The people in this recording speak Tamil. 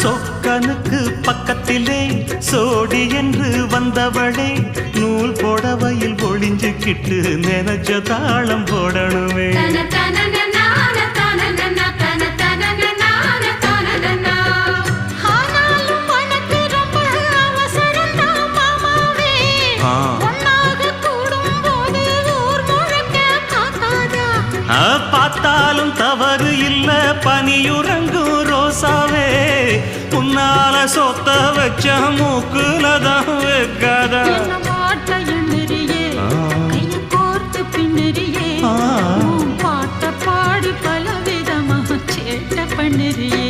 சொக்கனுக்கு பக்கத்திலே சோடி என்று வந்தவளே நூல் போடவையில் ஒளிஞ்சுக்கிட்டு நினைச்ச தாளம் போடணுமே. பார்த்தாலும் தவறு இல்ல பனியுறங்கும் ரோசாவே உன்னால சொத்த வச்ச மூக்குலதான் வைக்காதா. பாட்ட பாடி பல விதமாக சேட்ட பண்ணுறியே.